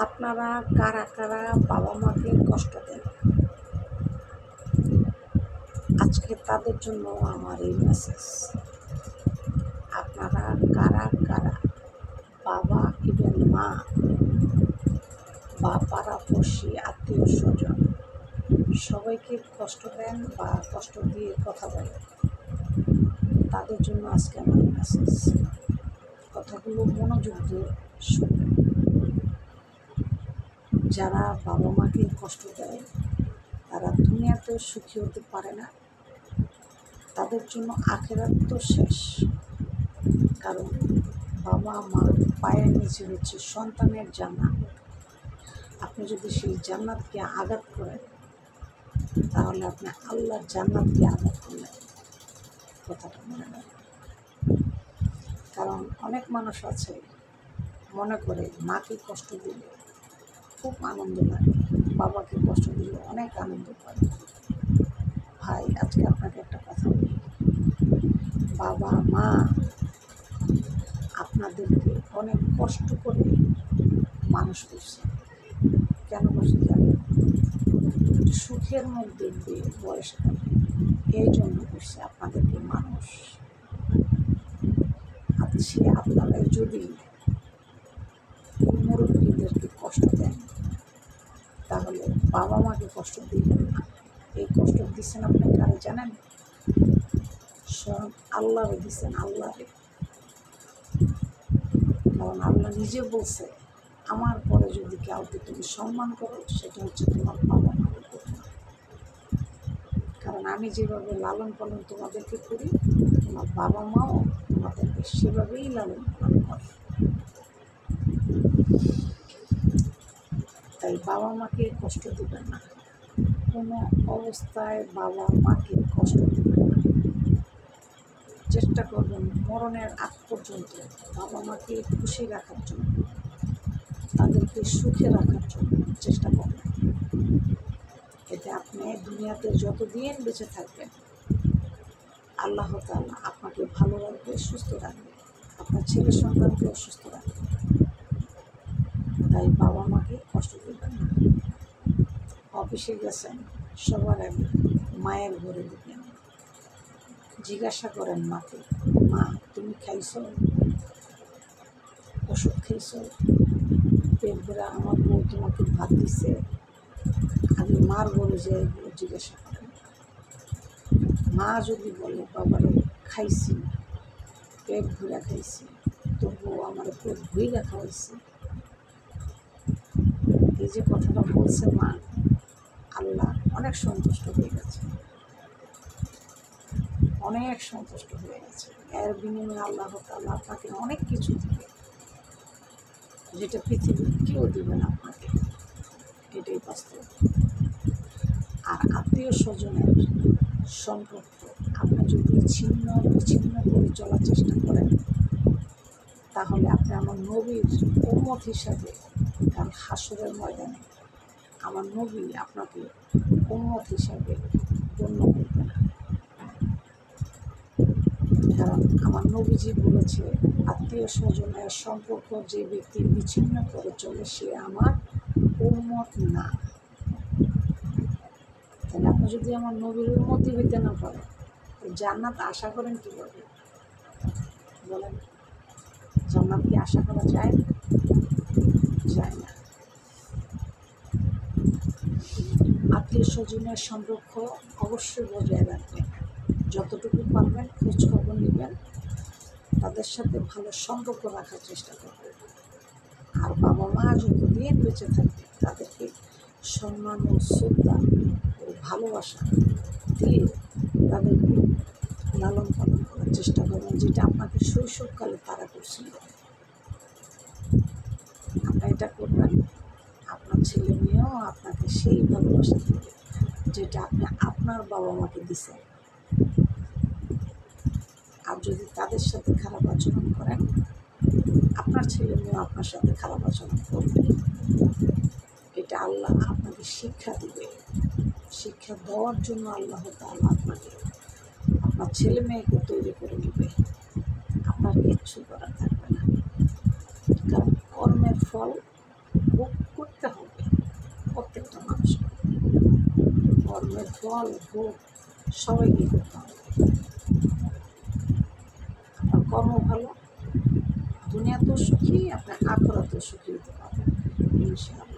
আপনারা কারা কারা বাবা মাকে কষ্ট দেন, আজকে তাদের জন্য আমার এই মেসেজ। আপনারা কারা কারা বাবা ইভেন মা বা পাড়াপড়শি আত্মীয় স্বজন সবাইকে কষ্ট দেন বা কষ্ট দিয়ে কথা বলেন, তাদের জন্য আজকে আমার মেসেজ। কথাগুলো মনোযোগ দিয়ে শুনবেন। যারা বাবা মাকে কষ্ট দেয় তারা দুনিয়াতেও সুখী হতে পারে না, তাদের জন্য আখেরাত তো শেষ। কারণ বাবা মা পায়ের নিচে হচ্ছে সন্তানের জান্নাত। আপনি যদি সেই জান্নাতকে আঘাত করেন তাহলে আপনি আল্লাহর জান্নাতকে আঘাত করলেন, কথাটা মনে রাখবেন। কারণ অনেক মানুষ আছে মনে করে মাকে কষ্ট দিলে খুব আনন্দ লাগে, বাবাকে কষ্ট দিলে অনেক আনন্দ পায়। ভাই, আজকে আপনাকে একটা কথা বলি, বাবা মা আপনাদেরকে অনেক কষ্ট করে মানুষ করছে। কেন করছে জানেন? একটু সুখের মধ্যে দিয়ে বয়সকালে এই জন্য করছে আপনাদেরকে মানুষ। আজকে আপনারা যদি মুরব্বীদেরকে কষ্ট দেন তাহলে বাবা মাকে কষ্ট দিবেন না। এই কষ্ট দিচ্ছেন আপনি কারে জানেন? স্বয়ং আল্লাহরে দিচ্ছেন, আল্লাহরে। কারণ আল্লাহ নিজে বলছে, আমার পরে যদি কাউকে তুমি সম্মান করো সেটা হচ্ছে তোমার বাবা মাকে করো। কারণ আমি যেভাবে লালন পালন তোমাদেরকে করি, তোমার বাবা মাও তোমাদেরকে সেভাবেই লালন পালন করে। তাই বাবা মাকে কষ্ট দিবেন না, কোনো অবস্থায় বাবা মাকে কষ্ট দিবেন না। চেষ্টা করবেন মরণের আগ পর্যন্ত বাবা মাকে খুশি রাখার জন্য, তাদেরকে সুখে রাখার জন্য চেষ্টা করবেন। এতে আপনি দুনিয়াতে যতদিন বেঁচে থাকবেন আল্লাহ তাআলা আপনাকে ভালো রাখবে, সুস্থ রাখবে, আপনার ছেলে সন্তানকেও সুস্থ রাখবে। তাই বাবা মাকে কষ্ট দেবেন না। অফিসে গেছেন, সবার আগে মায়ের ঘরে দিবেন, জিজ্ঞাসা করেন মাকে, মা তুমি খাইছ, ওষুধ খাইছ, পেট ভরা আমার বউ তোমাকে ভাত দিছে? আগে মার ঘরে যে এগুলো জিজ্ঞাসা করেন। মা যদি বলে বাবারে খাইছি, পেট ভরা খাইছি, তবুও আমার পেট ভুইরা খাওয়াইছে, এই যে কথাটা বলছে মা, আল্লাহ অনেক সন্তুষ্ট হয়ে গেছে, অনেক সন্তুষ্ট হয়ে গেছে। এর বিনিময়ে আল্লাহ তাআলা আপনাকে অনেক কিছু দিবে, যেটা পৃথিবীর কেউ দিবে না আপনাকে, এটাই বাস্তব। আর আত্মীয় স্বজনের সম্পর্ক আপনি যদি ছিন্ন বিচ্ছিন্ন করে চলার চেষ্টা করেন তাহলে আপনি আমার নবীর উম্মত হিসাবে কাল হাসরের ময়দানে আমার নবী আপনাকে উম্মত হিসাবে গণ্য করবে না। কারণ আমার নবীজি বলেছে, আত্মীয় স্বজনের সম্পর্ক যে ব্যক্তি বিচ্ছিন্ন করে চলে সে আমার উম্মত না। তাহলে আপনি যদি আমার নবীর উম্মতি হইতে না পারেন জান্নাত আশা করেন কীভাবে বলেন? জান্নাত কি আশা করা যায়? যায় না। আত্মীয় স্বজনের সম্পর্ক অবশ্যই বজায় রাখবেন, যতটুকু পারবেন খোঁজখবর নেবেন, তাদের সাথে ভালো সম্পর্ক রাখার চেষ্টা করবেন। আর বাবা মা যতদিন বেঁচে থাকবে তাদেরকে সম্মান ও শ্রদ্ধা ও ভালোবাসা দিয়ে তাদেরকে লালন পালন করার চেষ্টা করবেন, যেটা আপনাকে শৈশবকালে তারা করছিল। আপনি এটা করবেন, আপনার ছেলে মেয়েও আপনাকে সেই ভালোবাসা দেবে যেটা আপনি আপনার বাবা মাকে দিচ্ছেন। আর যদি তাদের সাথে খারাপ আচরণ করেন আপনার ছেলে মেয়েও আপনার সাথে খারাপ আচরণ করবে। এটা আল্লাহ আপনাকে শিক্ষা দিবে, শিক্ষা দেওয়ার জন্য আল্লাহ তাআলা আপনাকে আপনার ছেলে মেয়েকে তৈরি করে নেবে। আপনার কিচ্ছু করার থাকবে না, কারণ কর্মের ফল ভোগ ফল ভোগ সবাই কী করতে হবে। আপনার কর্ম ভালো, দুনিয়াতেও সুখী, আপনার আখেরাতেও সুখী হতে পারবেন ইনশাআল্লাহ।